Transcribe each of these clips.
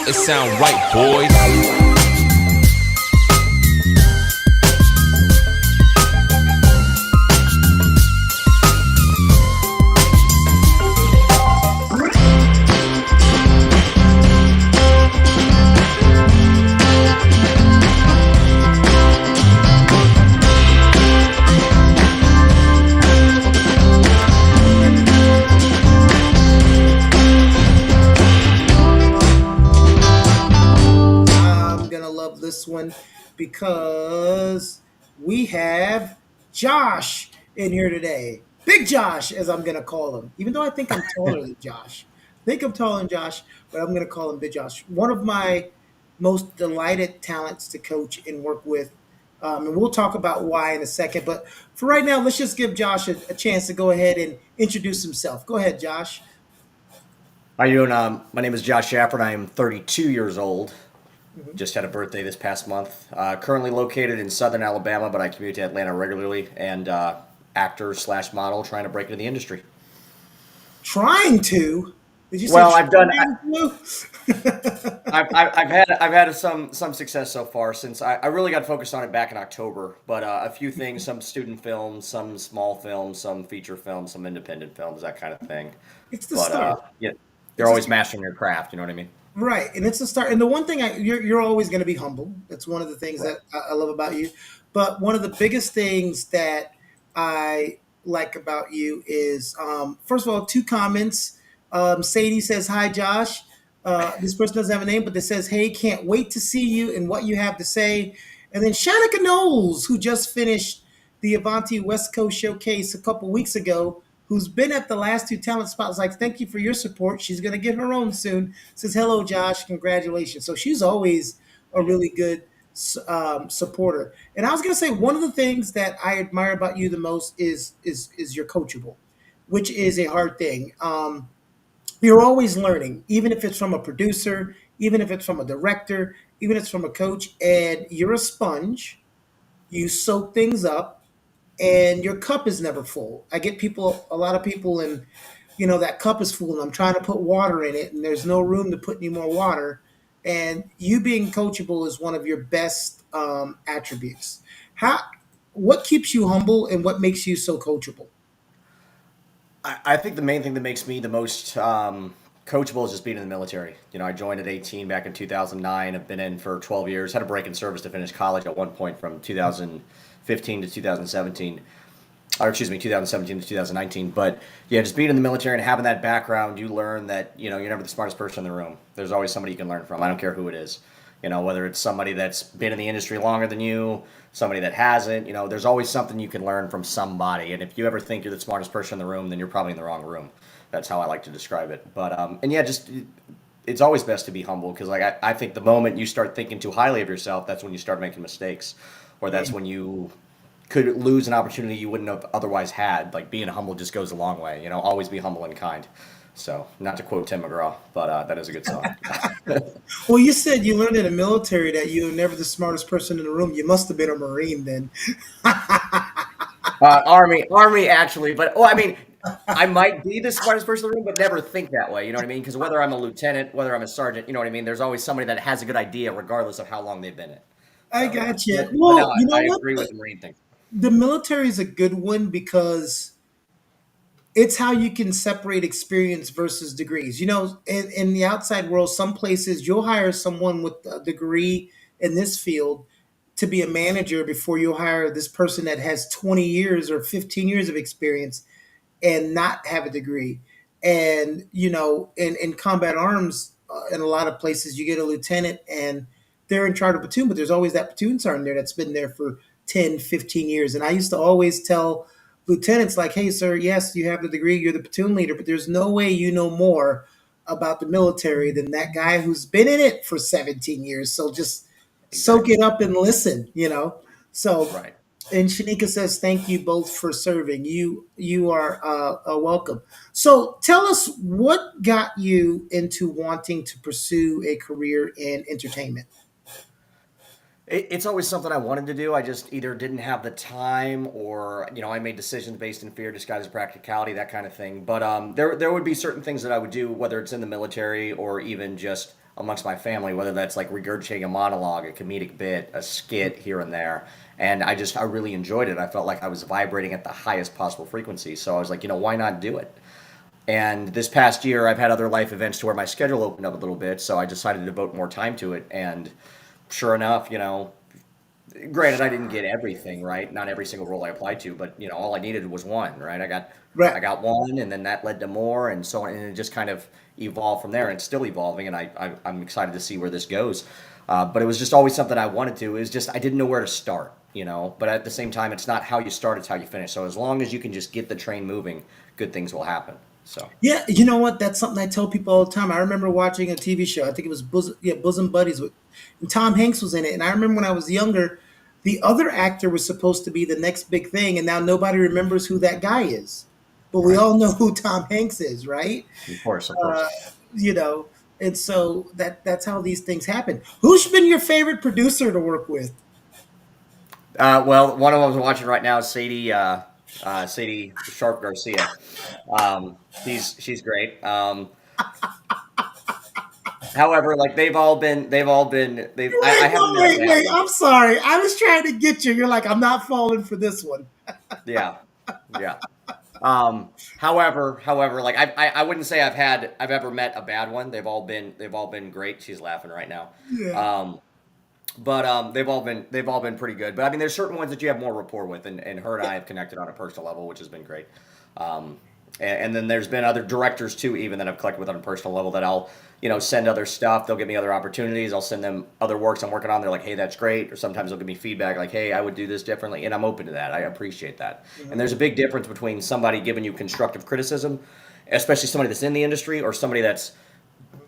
It sound right, boys. This one because we have Josh in here today. Big Josh, as I'm going to call him, even though I think I'm taller than Josh. I think I'm taller than Josh, but I'm going to call him Big Josh. One of my most delighted talents to coach and work with. And we'll talk about why in a second. But for right now, let's just give Josh a chance to go ahead and introduce himself. Go ahead, Josh. How you doing? My name is Josh Schaffrin. I am 32 years old. Mhm. Just had a birthday this past month. Currently located in Southern Alabama, but I commute to Atlanta regularly. And actor slash model, trying to break into the industry. Trying to? Did you say Well, I've done. trying to? I've had some success so far since I really got focused on it back in October. But a few things, some student films, some small films, some feature films, some independent films, that kind of thing. It's the But start. yeah, you're It's a always start. mastering your craft. You know what I mean? Right, and it's a start. And the one thing you're always going to be humble. That's one of the things Right. that I love about you. But one of the biggest things that I like about you is, first of all, two comments. Sadie says, "Hi, Josh." This person doesn't have a name, but this says, "Hey, can't wait to see you and what you have to say." And then Shanika Knowles, who just finished the Avanti West Coast Showcase a couple weeks ago, who's been at the last two talent spots, like, thank you for your support. She's going to get her own soon. Says, hello, Josh. Congratulations. So she's always a really good supporter. And I was going to say, one of the things that I admire about you the most is you're coachable, which is a hard thing. You're always learning, even if it's from a producer, even if it's from a director, even if it's from a coach, and you're a sponge. You soak things up and your cup is never full. I get people, a lot of people, and that cup is full, and I'm trying to put water in it, and there's no room to put any more water. And you being coachable is one of your best attributes. How, what keeps you humble, and what makes you so coachable? I think the main thing that makes me the most coachable is just being in the military. I joined at 18 back in 2009. I've been in for 12 years. Had a break in service to finish college at one point from 2015 to 2017. Or excuse me, 2017 to 2019. But yeah, just being in the military and having that background, you learn that you're never the smartest person in the room. There's always somebody you can learn from. I don't care who it is. Whether it's somebody that's been in the industry longer than you, somebody that hasn't. There's always something you can learn from somebody. And if you ever think you're the smartest person in the room, then you're probably in the wrong room. That's how I like to describe it. But and yeah, just it's always best to be humble because like I think the moment you start thinking too highly of yourself, that's when you start making mistakes, or that's when you could lose an opportunity you wouldn't have otherwise had. Like being humble just goes a long way. Always be humble and kind. So, not to quote Tim McGraw, but that is a good song. Well, you said you learned in the military that you were never the smartest person in the room. You must have been a Marine then. Army, actually, but I mean, I might be the smartest person in the room, but never think that way. You know what I mean? Because whether I'm a lieutenant, whether I'm a sergeant, you know what I mean. There's always somebody that has a good idea, regardless of how long they've been in. I So yeah, got you. but no, Well, you know I what? agree with the Marine thing. The military is a good one because it's how you can separate experience versus degrees. In the outside world, some places you'll hire someone with a degree in this field to be a manager before you'll hire this person that has 20 years or 15 years of experience and not have a degree. And, in combat arms, in a lot of places, you get a lieutenant and they're in charge of a platoon, but there's always that platoon sergeant there that's been there for 10, 15 years. And I used to always tell lieutenants, like, hey, sir, yes, you have the degree, you're the platoon leader, but there's no way you know more about the military than that guy who's been in it for 17 years. So just soak Exactly. it up and listen. So, Right. and Shanika says, "Thank you both for serving. You are welcome." So, tell us what got you into wanting to pursue a career in entertainment. It's always something I wanted to do. I just either didn't have the time, or I made decisions based in fear disguised as practicality, that kind of thing. But there would be certain things that I would do, whether it's in the military or even just amongst my family, whether that's like regurgitating a monologue, a comedic bit, a skit here and there. And I really enjoyed it. I felt like I was vibrating at the highest possible frequency. So I was like, why not do it? And this past year, I've had other life events to where my schedule opened up a little bit. So I decided to devote more time to it. And sure enough, granted, I didn't get everything right, not every single role I applied to, but all I needed was one, right? Right. I got one, and then that led to more, and so on, and it just kind of evolved from there, and it's still evolving, and I'm excited to see where this goes. But it was just always something I wanted to. It was just I didn't know where to start, But at the same time, it's not how you start; it's how you finish. So as long as you can just get the train moving, good things will happen. So Yeah, you know what? That's something I tell people all the time. I remember watching a TV show. I think it was Bosom Buddies, and Tom Hanks was in it. And I remember when I was younger, the other actor was supposed to be the next big thing, and now nobody remembers who that guy is. But we right, all know who Tom Hanks is, right? of course, of Uh, course. you know, and so that's how these things happen. Who's been your favorite producer to work with? Well, one of them I'm watching right now is Sadie Sharp Garcia. She's great. However, like I haven't met a bad Wait. one. I'm sorry. I was trying to get you. You're like, I'm not falling for this one. Yeah, yeah. However, like I wouldn't say I've ever met a bad one. They've all been great. She's laughing right now. Yeah. Um, but they've all been pretty good. But I mean, there's certain ones that you have more rapport with, and her and I have connected on a personal level, which has been great. And then there's been other directors too, even that I've connected with on a personal level that I'll send other stuff. They'll give me other opportunities. I'll send them other works I'm working on. They're like, hey, that's great. Or sometimes they'll give me feedback like, hey, I would do this differently, and I'm open to that. I appreciate that. And there's a big difference between somebody giving you constructive criticism, especially somebody that's in the industry, or somebody that's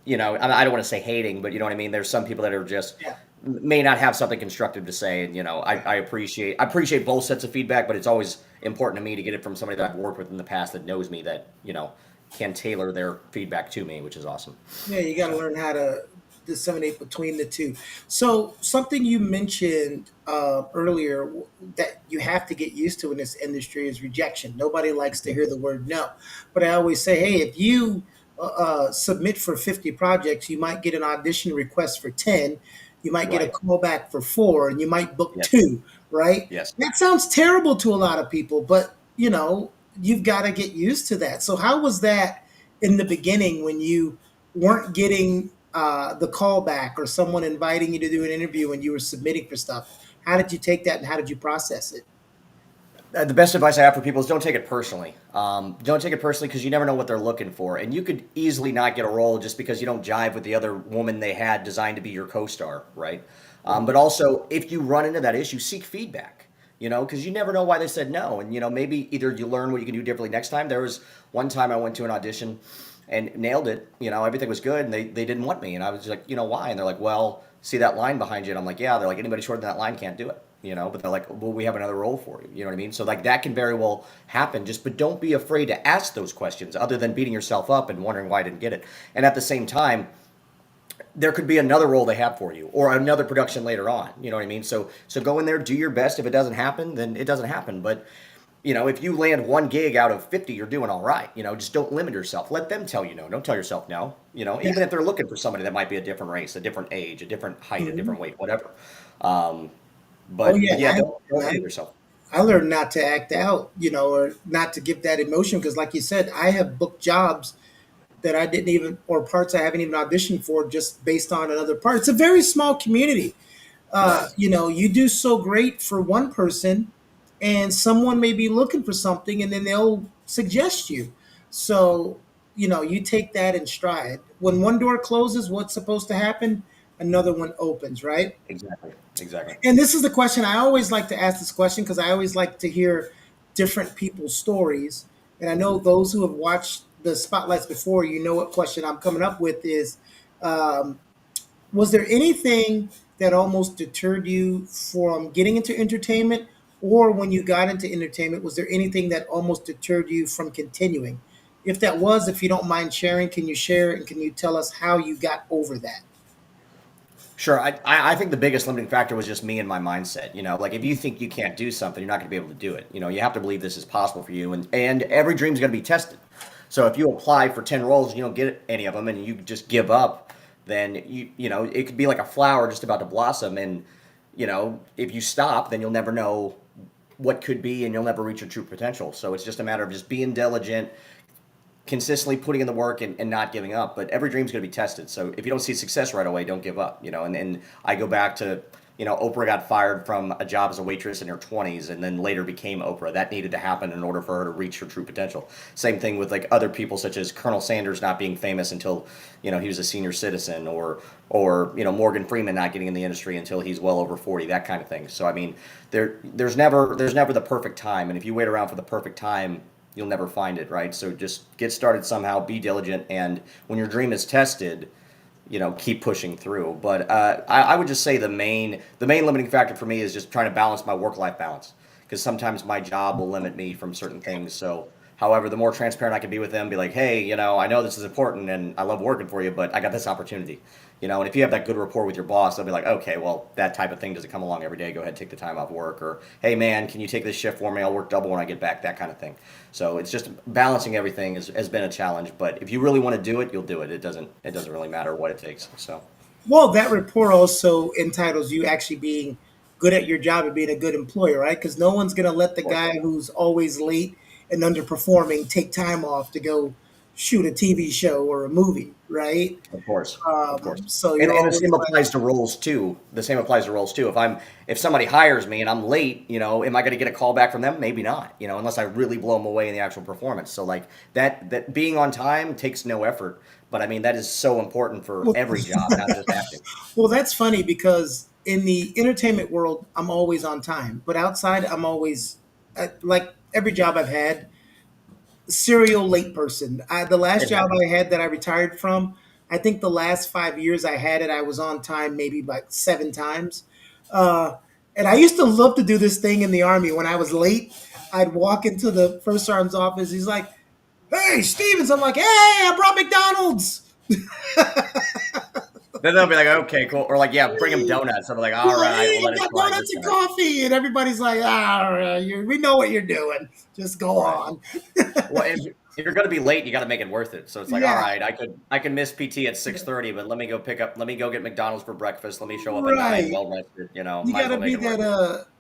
I don't want to say hating, but you know what I mean. There's some people that are just Yeah. may not have something constructive to say, and I appreciate both sets of feedback, but it's always important to me to get it from somebody that I've worked with in the past that knows me that can tailor their feedback to me, which is awesome. Yeah, you got to So learn how to disseminate between the two. So, something you mentioned earlier that you have to get used to in this industry is rejection. Nobody likes to hear the word no. But I always say, hey, if you submit for 50 projects, you might get an audition request for 10, you might get a right, call back for 4, and you might book yes, 2, right? yes. That sounds terrible to a lot of people, but you've got to get used to that. So, how was that in the beginning when you weren't getting the call back or someone inviting you to do an interview and you were submitting for stuff? How did you take that and how did you process it? The best advice I have for people is don't take it personally. Don't take it personally because you never know what they're looking for, and you could easily not get a role just because you don't jive with the other woman they had designed to be your co-star, right? But also, if you run into that issue, seek feedback. Because you never know why they said no, and maybe either you learn what you can do differently next time. There was one time I went to an audition and nailed it. Everything was good, and they didn't want me, and I was like, why? And they're like, well, see that line behind you, and I'm like, yeah. They're like, anybody shorter than that line can't do it. But they're like, well, we have another role for you. You know what I mean? So like that can very well happen. But don't be afraid to ask those questions, other than beating yourself up and wondering why I didn't get it. And at the same time, there could be another role they have for you, or another production later on. You know what I mean? So go in there, do your best. If it doesn't happen, then it doesn't happen. But if you land one gig out of 50, you're doing all right. Just don't limit yourself. Let them tell you no. Don't tell yourself no. Yeah. Even if they're looking for somebody that might be a different race, a different age, a different height, a Mhm. different weight, whatever. Um, Oh but yeah, yeah, don't limit yourself. I learned not to act out, or not to give that emotion because, like you said, I have booked jobs that I didn't even, or parts I haven't even auditioned for, just based on another part. It's a very small community. Right. You do so great for one person, and someone may be looking for something, and then they'll suggest you. So, you take that in stride. When one door closes, what's supposed to happen? Another one opens, right? Exactly. Exactly. And this is the question I always like to ask this question because I always like to hear different people's stories. And I know those who have watched the spotlights before, what question I'm coming up with is um, was there anything that almost deterred you from getting into entertainment? Or when you got into entertainment, was there anything that almost deterred you from continuing? If that was, if you don't mind sharing, can you share and can you tell us how you got over that? Sure. I think the biggest limiting factor was just me and my mindset. Like if you think you can't do something, you're not going to be able to do it. You have to believe this is possible for you, and every dream's going to be tested. So if you apply for 10 roles and you don't get any of them, and you just give up, then you know it could be like a flower just about to blossom, and you know if you stop, then you'll never know what could be, and you'll never reach your true potential. So it's just a matter of just being diligent, consistently putting in the work, and not giving up. But every dream's going to be tested. So if you don't see success right away, don't give up. You know, and I go back to, you know, Oprah got fired from a job as a waitress in her 20s and then later became Oprah. That needed to happen in order for her to reach her true potential. Same thing with like other people such as Colonel Sanders not being famous until, you know, he was a senior citizen, or you know, Morgan Freeman not getting in the industry until he's well over 40, that kind of thing. So I mean, there's never the perfect time, and if you wait around for the perfect time, you'll never find it, right? So just get started somehow, be diligent, and when your dream is tested, you know, keep pushing through. But I would just say the main limiting factor for me is just trying to balance my work-life balance, because sometimes my job will limit me from certain things. So, however, the more transparent I can be with them, be like, hey, you know, I know this is important and I love working for you, but I got this opportunity. You know, and if you have that good rapport with your boss, they'll be like, okay, well, that type of thing doesn't come along every day. Go ahead, take the time off work. Or, hey, man, can you take this shift for me? I'll work double when I get back, that kind of thing. So it's just balancing everything has been a challenge. But if you really want to do it, you'll do it. It doesn't really matter what it takes. So. Well, that rapport also entitles you actually being good at your job and being a good employer, right? Because no one's going to let the guy who's always late and underperforming take time off to go shoot a TV show or a movie, right? Of course, of course, So and you're the always same like, applies to roles too. The same applies to roles too. If somebody hires me and I'm late, you know, am I going to get a call back from them? Maybe not. You know, unless I really blow them away in the actual performance. So like that being on time takes no effort, but I mean that is so important for every job, not just acting. well, that's funny because in the entertainment world, I'm always on time, but outside, I'm always like every job I've had, serial late person. The last It job happens. I had that I retired from, I think the last 5 years I had it, I was on time maybe like 7 times. Uh, and I used to love to do this thing in the army. When I was late, I'd walk into the first sergeant's office. He's like, "Hey, Stevens." I'm like, "Hey, I brought McDonald's." Then they'll be like, okay, cool, or like, yeah, bring them donuts. I'm like, all Like, right, "Hey, we'll I let it got slide this donuts and time. coffee," and everybody's like, "Ah, we know what you're doing. Just go Right. on." Well, if you're going to be late, you got to make it worth it. So it's like, all Yeah, right, I can miss PT at 6:30, but let me go get McDonald's for breakfast. Let me show up at 9, right. well rested. You know, You might as gotta well make be it worth that it.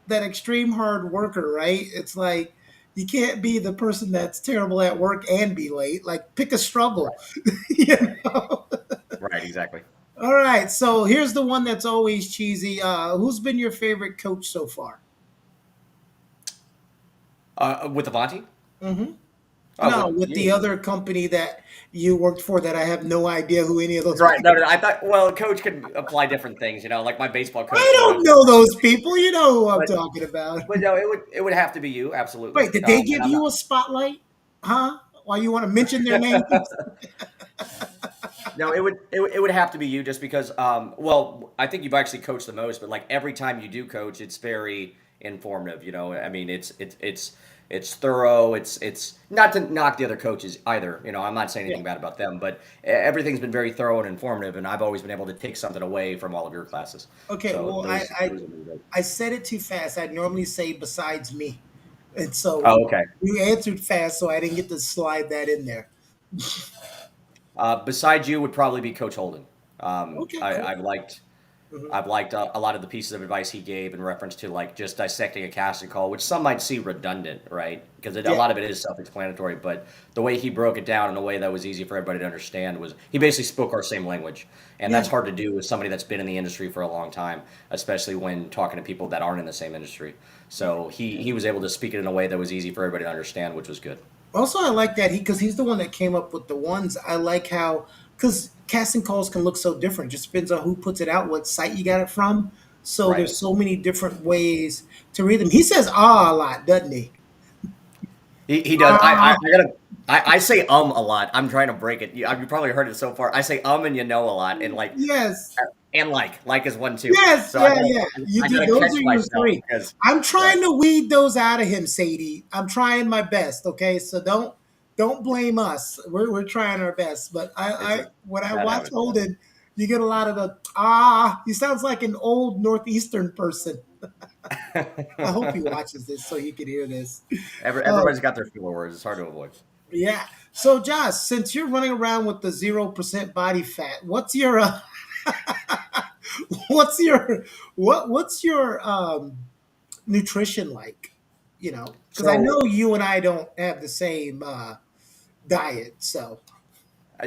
that extreme hard worker, right? It's like you can't be the person that's terrible at work and be late. Like pick a struggle, Right, you right, know. right, exactly. All right, so here's the one that's always cheesy. Who's been your favorite coach so far? With Avanti, Hmm. with No, with the you. other company that you worked for that I have no idea who any of those Right. No, people. no, I thought, well, coach could apply different things. You know, like my baseball coach I sort don't of, know those people. You know who I'm but talking about. no, it would have to be you, absolutely. Wait, did they And give I'm not. you a spotlight? Huh? Why you want to mention their names? No, it would have to be you just because well, I think you've actually coached the most, but like every time you do coach, it's very informative, you know. I mean, it's thorough. It's not to knock the other coaches either, you know. I'm not saying Yeah. anything bad about them, but everything's been very thorough and informative, and I've always been able to take something away from all of your classes. Okay, So well, those have been great. I said it too fast. I'd normally say besides me, and so Oh, okay. you answered fast, so I didn't get to slide that in there. Besides you would probably be Coach Holden. Okay, I, cool. I've liked Hmm. I've liked a lot of the pieces of advice he gave in reference to like just dissecting a casting call, which some might see redundant, right? Because a Yeah, lot of it is self-explanatory, but the way he broke it down in a way that was easy for everybody to understand was he basically spoke our same language, and yeah. that's hard to do with somebody that's been in the industry for a long time, especially when talking to people that aren't in the same industry. So he was able to speak it in a way that was easy for everybody to understand, which was good. Also, I like that because he's the one that came up with the ones. I like how because casting calls can look so different. Just depends on who puts it out, what site you got it from. So Right. there's so many different ways to read them. He says "ah" a lot, doesn't he? He does. Ah, I say a lot. I'm trying to break it. You probably heard it so far. I say and you know a lot, and yes. like is one too. Yes, So yeah, yeah. You I do. gotta Those catch are your myself three. because I'm right, trying to weed those out of him, Sadie. I'm trying my best. Okay, so don't blame us. We're trying our best. But it's I just when I that watch habit. Holden, you get a lot of the ah. He sounds like an old northeastern person. I hope he watches this so he can hear this. Uh, Everybody's got their filler words. It's hard to avoid. yeah. So Josh, since you're running around with the 0% body fat, what's your What's your what's your nutrition like? You know, because I know So you and I don't have the same diet. So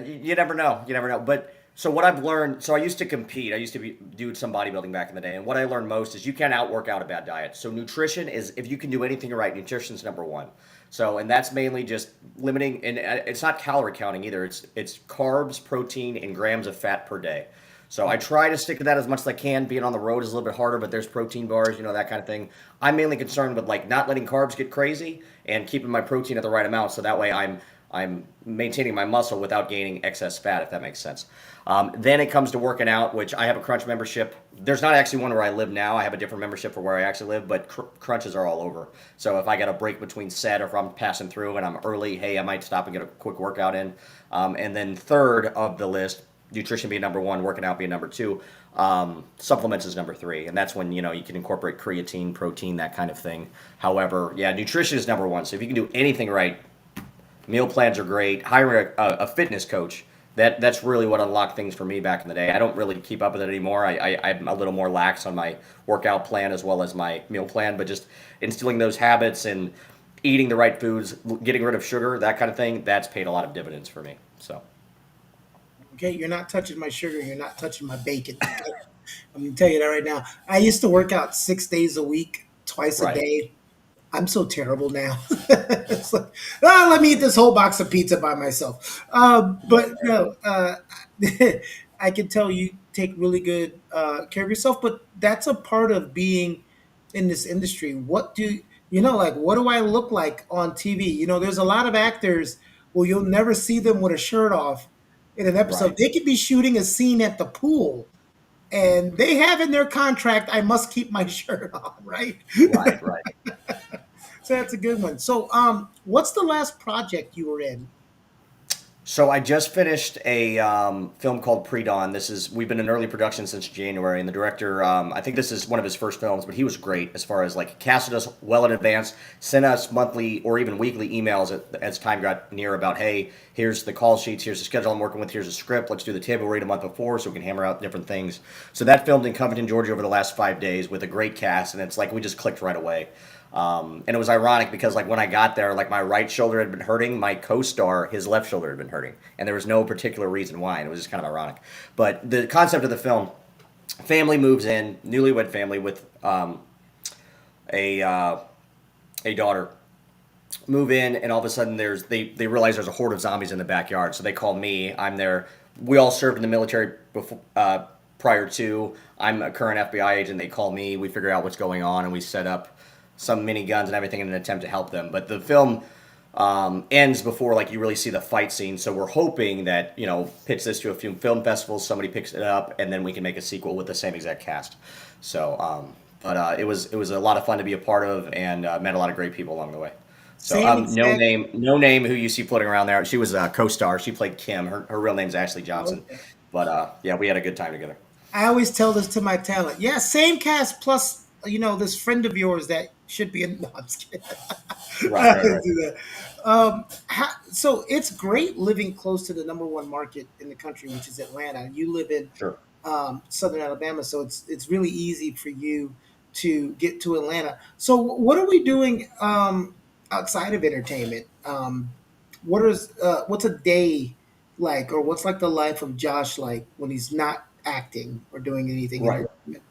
you never know. You never know. But so what I've learned, so I used to compete. I used to do some bodybuilding back in the day. And what I learned most is you can't outwork out a bad diet. So nutrition is, if you can do anything right, nutrition's number one. So, and that's mainly just limiting, and it's not calorie counting either. It's carbs, protein, and grams of fat per day. So I try to stick to that as much as I can. Being on the road is a little bit harder, but there's protein bars, that kind of thing. I'm mainly concerned with like not letting carbs get crazy and keeping my protein at the right amount, so that way I'm maintaining my muscle without gaining excess fat, if that makes sense. Then it comes to working out, which I have a Crunch membership. There's not actually one where I live now. I have a different membership for where I actually live, but Crunches are all over. So if I got a break between set, or if I'm passing through and I'm early, hey, I might stop and get a quick workout in. And then third of the list, nutrition being number one, working out being number two, supplements is number three, and that's when you can incorporate creatine, protein, that kind of thing. However, yeah, nutrition is number one. So if you can do anything right, meal plans are great. Hiring a fitness coach, that's really what unlocked things for me back in the day. I don't really keep up with it anymore. I'm a little more lax on my workout plan as well as my meal plan, but just instilling those habits and eating the right foods, getting rid of sugar, that kind of thing, that's paid a lot of dividends for me. So. okay, you're not touching my sugar. You're not touching my bacon. I'm gonna tell you that right now. I used to work out 6 days a week, twice a Right. day. I'm so terrible now. It's like, let me eat this whole box of pizza by myself. But no, I can tell you take really good care of yourself. But that's a part of being in this industry. What do like? What do I look like on TV? There's a lot of actors. Well, you'll never see them with a shirt off in an episode. Right. They could be shooting a scene at the pool, and they have in their contract, I must keep my shirt on, right? Right. Right. So that's a good one. So, what's the last project you were in? So I just finished a film called Pre-Dawn. We've been in early production since January, and the director, I think this is one of his first films, but he was great as far as like casted us well in advance, sent us monthly or even weekly emails as time got near about, hey, here's the call sheets, here's the schedule I'm working with, here's a script, let's do the table read a month before so we can hammer out different things. So that filmed in Covington, Georgia over the last 5 days with a great cast, and it's like we just clicked right away. And it was ironic because like when I got there, like my right shoulder had been hurting, my co-star, his left shoulder had been hurting, and there was no particular reason why, and it was just kind of ironic. But the concept of the film, family moves in, newlywed family with a daughter, move in, and all of a sudden they realize there's a horde of zombies in the backyard, so they call me. I'm there. We all served in the military before. Prior to, I'm a current FBI agent. They call me. We figure out what's going on, and we set up some mini guns and everything in an attempt to help them. But the film ends before like you really see the fight scene. So we're hoping that pitch this to a few film festivals, somebody picks it up, and then we can make a sequel with the same exact cast. So, but it was a lot of fun to be a part of, and met a lot of great people along the way. So Same no exact. name who you see floating around there. She was a co-star. She played Kim. Her real name's Ashley Johnson. Okay. But yeah, we had a good time together. I always tell this to my talent. Yeah, same cast plus this friend of yours that should be in. No, I'm just kidding. Right, right, right. Do that. So it's great living close to the number one market in the country, which is Atlanta. You live in Sure. Southern Alabama, so it's really easy for you to get to Atlanta. So what are we doing outside of entertainment? What's a day like, or what's like the life of Josh like when he's not acting or doing anything in Right. entertainment?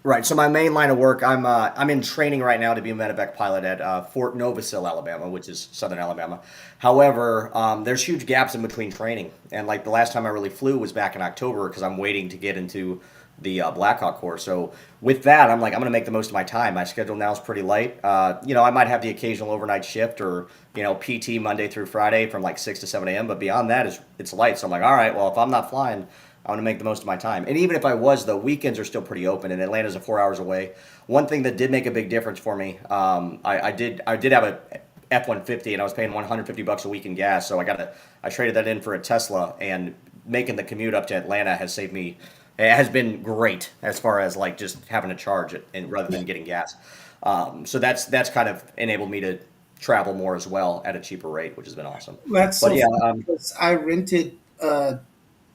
Right. So my main line of work, I'm in training right now to be a medevac pilot at Fort Novasil, Alabama, which is southern Alabama. However, there's huge gaps in between training, and like the last time I really flew was back in October because I'm waiting to get into the Blackhawk Corps. So with that, I'm going to make the most of my time. My schedule now is pretty light. I might have the occasional overnight shift or PT Monday through Friday from like 6 to 7 a.m. But beyond that, it's light. So I'm like, all right, well, if I'm not flying, I want to make the most of my time. And even if I was, the weekends are still pretty open, and Atlanta's 4 hours away. One thing that did make a big difference for me, I did have a F-150, and I was paying $150 a week in gas, so I traded that in for a Tesla, and making the commute up to Atlanta has saved me. It has been great as far as like just having to charge it and rather than getting gas. So that's kind of enabled me to travel more as well at a cheaper rate, which has been awesome. That's But so yeah, funny because I rented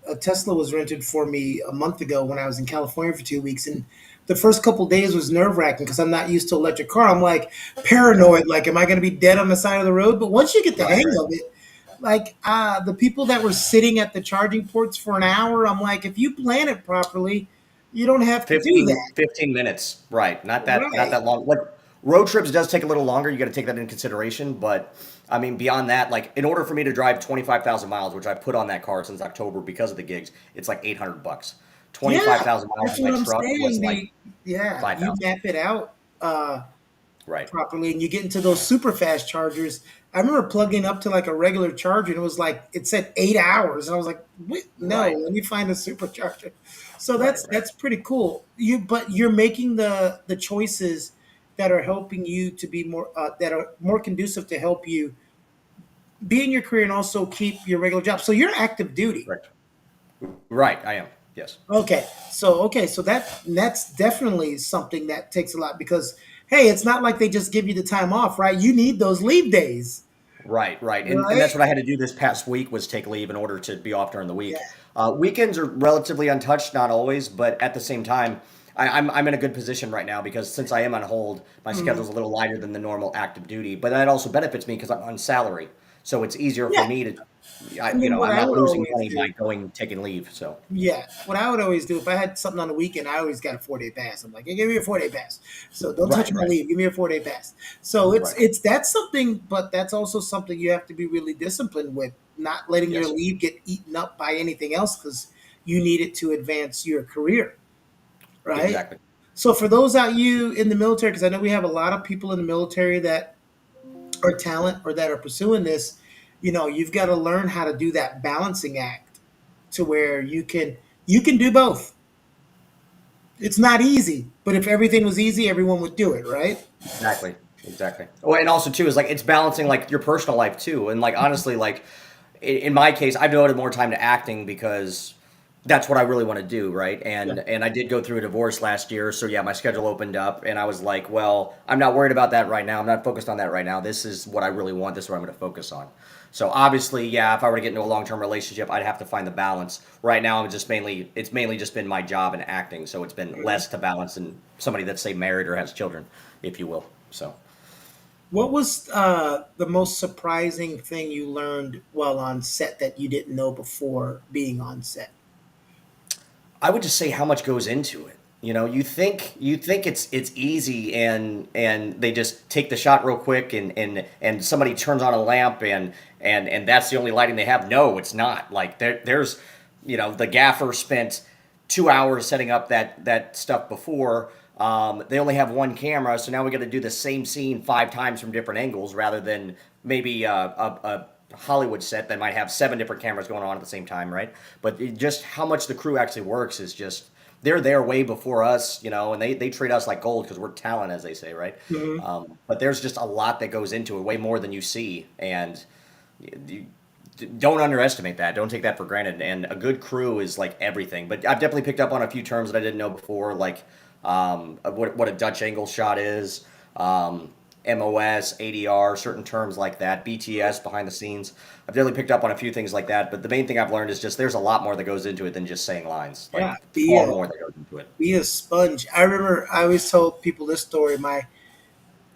a Tesla was rented for me a month ago when I was in California for 2 weeks, and the first couple days was nerve wracking because I'm not used to electric car. I'm like paranoid, like, am I going to be dead on the side of the road? But once you get the Right, hang right. of it, like the people that were sitting at the charging ports for an hour, I'm like, if you plan it properly, you don't have to do 15, that. 15 minutes, right? Not Right. that long. Like road trips does take a little longer. You got to take that into consideration. But I mean, beyond that, like in order for me to drive 25,000 miles, which I put on that car since October because of the gigs, it's like $800. Yeah, 25,000 miles that's in my what I'm truck was saying. like Yeah, you 5,000. map it out Right, properly, and you get into those super fast chargers. I remember plugging up to like a regular charger, and it was like it said 8 hours, and I was like, "Wait, no, right, let me find a supercharger." So right, right. that's pretty cool. But you're making the choices that are helping you to be more that are more conducive to help you be in your career and also keep your regular job. So you're active duty. Correct. Right, I am. Yes. Okay, so that's definitely something that takes a lot because hey, it's not like they just give you the time off, right? You need those leave days, Right, right, and right? that's what I had to do this past week was take leave in order to be off during the Yeah. week. Weekends are relatively untouched, not always, but at the same time, I'm in a good position right now because since I am on hold, my Mhm. schedule's a little lighter than the normal active duty. But that also benefits me because I'm on salary, so it's easier for Yeah. me to, And then what I'm I not would losing always money do, by going taking leave. So yeah, what I would always do if I had something on the weekend, I always got a 4 day pass. I'm like, hey, give me a 4 day pass. So don't touch right, my right, leave. Give me a 4 day pass. So it's right, it's that's something, but that's also something you have to be really disciplined with, not letting your yes, leave get eaten up by anything else because you need it to advance your career, right? exactly. So for those out you in the military, because I know we have a lot of people in the military that are talent or that are pursuing this, you've got to learn how to do that balancing act to where you can do both. It's not easy, but if everything was easy, everyone would do it, right? Exactly. Exactly. Oh, and also too is like it's balancing like your personal life too, and like honestly, like in my case, I've devoted more time to acting because that's what I really want to do, right? Yeah. And I did go through a divorce last year, so yeah, my schedule opened up, and I was like, well, I'm not worried about that right now. I'm not focused on that right now. This is what I really want. This is what I'm going to focus on. So obviously, yeah, if I were to get into a long term relationship, I'd have to find the balance. Right now, it's mainly just been my job and acting, so it's been less to balance than somebody that's say married or has children, if you will. So. What was the most surprising thing you learned while on set that you didn't know before being on set? I would just say how much goes into it. You think it's easy and they just take the shot real quick and somebody turns on a lamp and that's the only lighting they have. No, it's not. Like there's the gaffer spent 2 hours setting up that stuff before. They only have one camera, so now we got to do the same scene 5 times from different angles rather than maybe a Hollywood set that might have 7 different cameras going on at the same time, right? But just how much the crew actually works is just they're there way before us, and they treat us like gold because we're talent, as they say, right? Mhm. But there's just a lot that goes into it, way more than you see, and you, don't underestimate that. Don't take that for granted. And a good crew is like everything. But I've definitely picked up on a few terms that I didn't know before, like what a Dutch angle shot is, MOS, ADR, certain terms like that, BTS, behind the scenes. I've definitely picked up on a few things like that. But the main thing I've learned is just there's a lot more that goes into it than just saying lines. Yeah, Like far more that goes into it. be a sponge. I remember I always told people this story. My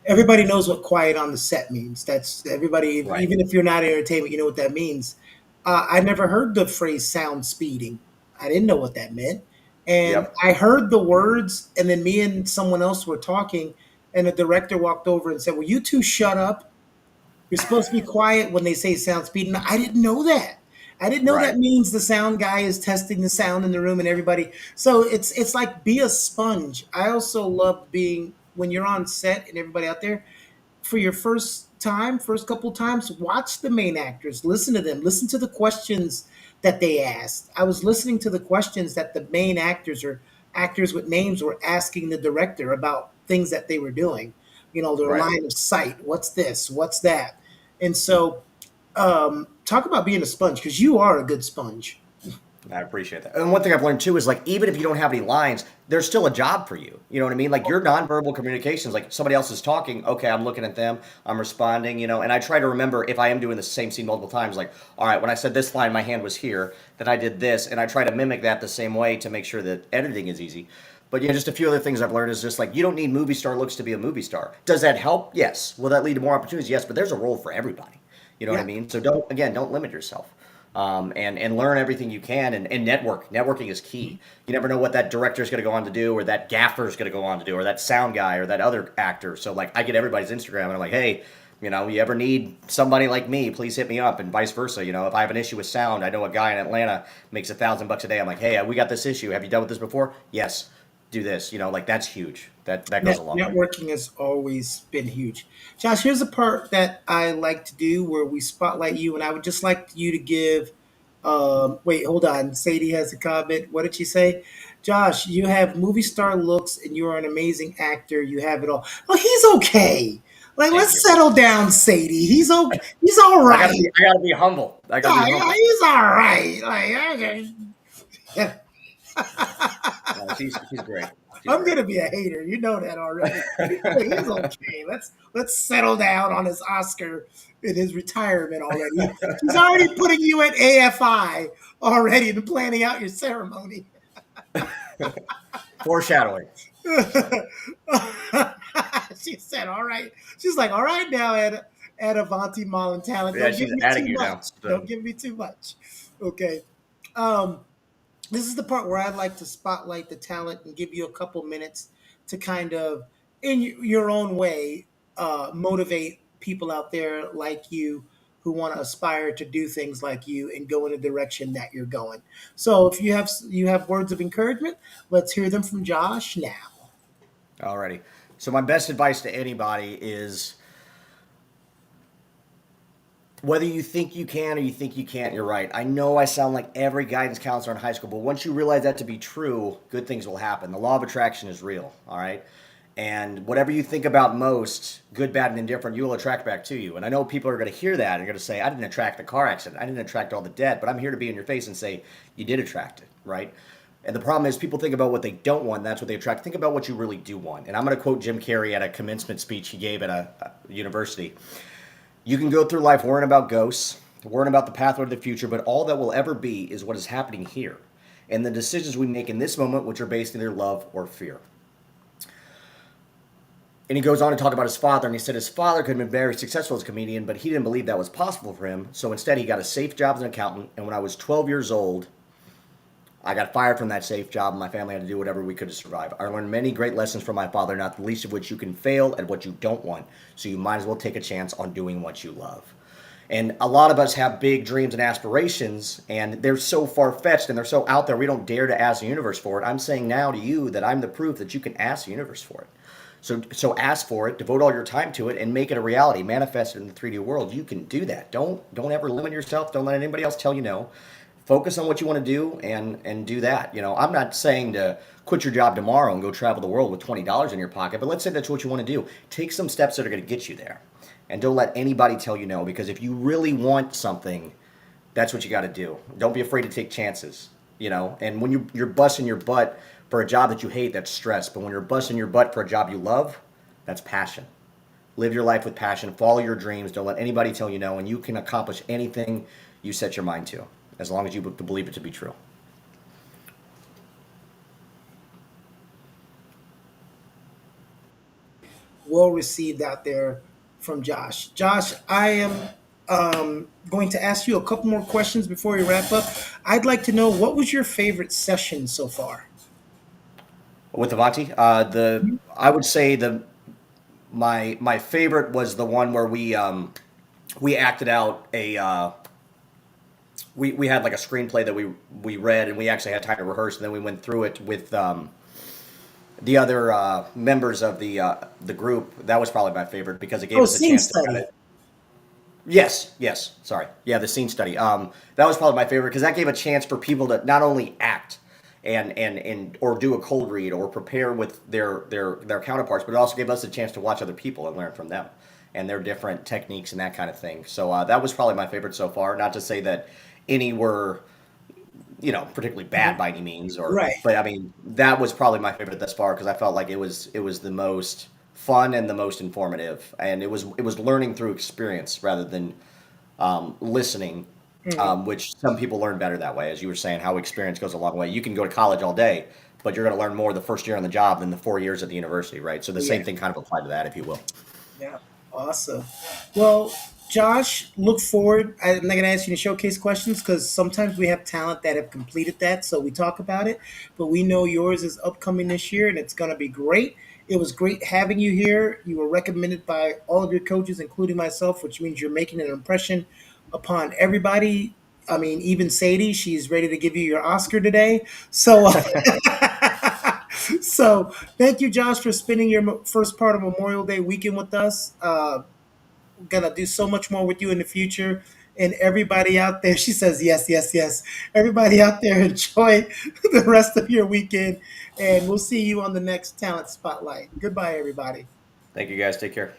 Everybody knows what quiet on the set means. That's everybody, Right. even if you're not in entertainment, you know what that means. I never heard the phrase sound speeding. I didn't know what that meant. And Yep. I heard the words, and then me and someone else were talking, and the director walked over and said, "Will you two shut up? You're supposed to be quiet when they say sound speed." And I didn't know that. I didn't know Right. that means the sound guy is testing the sound in the room and everybody. So it's like be a sponge. I also love being when you're on set and everybody out there for your first couple times, watch the main actors, listen to them, listen to the questions that they asked. I was listening to the questions that the main actors or actors with names were asking the director about things that they were doing. Their Right. line of sight, what's this, what's that. And so talk about being a sponge because you are a good sponge. I appreciate that. And one thing I've learned too is like even if you don't have any lines, there's still a job for you. You know what I mean? Like your nonverbal communications, like somebody else is talking, okay, I'm looking at them, I'm responding, and I try to remember if I am doing the same scene multiple times, like, all right, when I said this line, my hand was here, then I did this, and I try to mimic that the same way to make sure that editing is easy. But just a few other things I've learned is just like you don't need movie star looks to be a movie star. Does that help? Yes. Will that lead to more opportunities? Yes. But there's a role for everybody. You know what I Yeah. mean? So don't limit yourself. And learn everything you can and network. Networking is key. You never know what that director is going to go on to do, or that gaffer is going to go on to do, or that sound guy, or that other actor. So like I get everybody's Instagram, and I'm like, hey, you ever need somebody like me, please hit me up, and vice versa. If I have an issue with sound, I know a guy in Atlanta makes $1,000 a day. I'm like, hey, we got this issue. Have you dealt with this before? Yes. Do this. Like that's huge. That goes a long way. Networking has always been huge. Josh, here's a part that I like to do where we spotlight you, and I would just like you to give. Wait, hold on. Sadie has a comment. What did she say? Josh, you have movie star looks, and you're an amazing actor. You have it all. Oh, he's okay. Like, Thank you. let's settle down, Sadie. He's okay. He's all right. I gotta be humble. I gotta be Yeah, humble. he's all right. Like, okay. Yeah. No, she's great. She's I'm great. gonna be a hater. You know that already. He's okay. Let's settle down on his Oscar in his retirement already. He's already putting you at AFI already and planning out your ceremony. Foreshadowing. She said, "All right." She's like, "All right now, at Avanti Mall and Talent. Yeah, Don't give she's me adding too you now. much. So. Don't give me too much." Okay. Um, this is the part where I'd like to spotlight the talent and give you a couple minutes to kind of, in your own way, motivate people out there like you who want to aspire to do things like you and go in the direction that you're going. So, if you have words of encouragement, let's hear them from Josh now. Alrighty. So my best advice to anybody is whether you think you can or you think you can't, you're right. I know I sound like every guidance counselor in high school, but once you realize that to be true, good things will happen. The law of attraction is real, all right? And whatever you think about most, good, bad, and indifferent, you will attract back to you. And I know people are going to hear that and going to say, I didn't attract the car accident. I didn't attract all the debt, but I'm here to be in your face and say, you did attract it, right? And the problem is people think about what they don't want, and that's what they attract. Think about what you really do want. And I'm going to quote Jim Carrey at a commencement speech he gave at a university. You can go through life worrying about ghosts, worrying about the pathway to the future, but all that will ever be is what is happening here. And the decisions we make in this moment, which are based in either love or fear. And he goes on to talk about his father, and he said his father could have been very successful as a comedian, but he didn't believe that was possible for him. So instead, he got a safe job as an accountant. And when I was 12 years old, I got fired from that safe job, and my family had to do whatever we could to survive. I learned many great lessons from my father, not the least of which you can fail at what you don't want. So you might as well take a chance on doing what you love. And a lot of us have big dreams and aspirations, and they're so far-fetched and they're so out there, we don't dare to ask the universe for it. I'm saying now to you that I'm the proof that you can ask the universe for it. So ask for it, devote all your time to it, and make it a reality. Manifest it in the 3D world. You can do that. Don't ever limit yourself. Don't let anybody else tell you no. Focus on what you want to do and do that. I'm not saying to quit your job tomorrow and go travel the world with $20 in your pocket, but let's say that's what you want to do. Take some steps that are going to get you there. And don't let anybody tell you no, because if you really want something, that's what you got to do. Don't be afraid to take chances, And when you're busting your butt for a job that you hate, that's stress. But when you're busting your butt for a job you love, that's passion. Live your life with passion. Follow your dreams. Don't let anybody tell you no, and you can accomplish anything you set your mind to, as long as you believe it to be true. Well received out there from Josh. Josh, I am going to ask you a couple more questions before we wrap up. I'd like to know, what was your favorite session so far? With Avanti, I would say my favorite was the one where we acted out we had like a screenplay that we read, and we actually had time to rehearse, and then we went through it with the other members of the group. That was probably my favorite because it gave us a scene chance to study. kind of. Yes, sorry. Yeah, the scene study. That was probably my favorite because that gave a chance for people to not only act and or do a cold read or prepare with their counterparts, but it also gave us a chance to watch other people and learn from them and their different techniques and that kind of thing. So that was probably my favorite so far. Not to say that any were particularly bad by any means, Right. but I mean, that was probably my favorite thus far because I felt like it was the most fun and the most informative, and it was learning through experience rather than listening, which some people learn better that way. As you were saying, how experience goes a long way. You can go to college all day, but you're going to learn more the first year on the job than the 4 years at the university, right? So the Yeah. same thing kind of applied to that, if you will. Yeah. Awesome. Well, Josh, look forward. I'm not going to ask you to showcase questions because sometimes we have talent that have completed that, so we talk about it. But we know yours is upcoming this year, and it's going to be great. It was great having you here. You were recommended by all of your coaches, including myself, which means you're making an impression upon everybody. I mean, even Sadie, she's ready to give you your Oscar today. So, so thank you, Josh, for spending your first part of Memorial Day weekend with us. Gonna do so much more with you in the future. And everybody out there, she says yes, yes, yes. Everybody out there, enjoy the rest of your weekend, and we'll see you on the next Talent Spotlight. Goodbye, everybody. Thank you guys. Take care.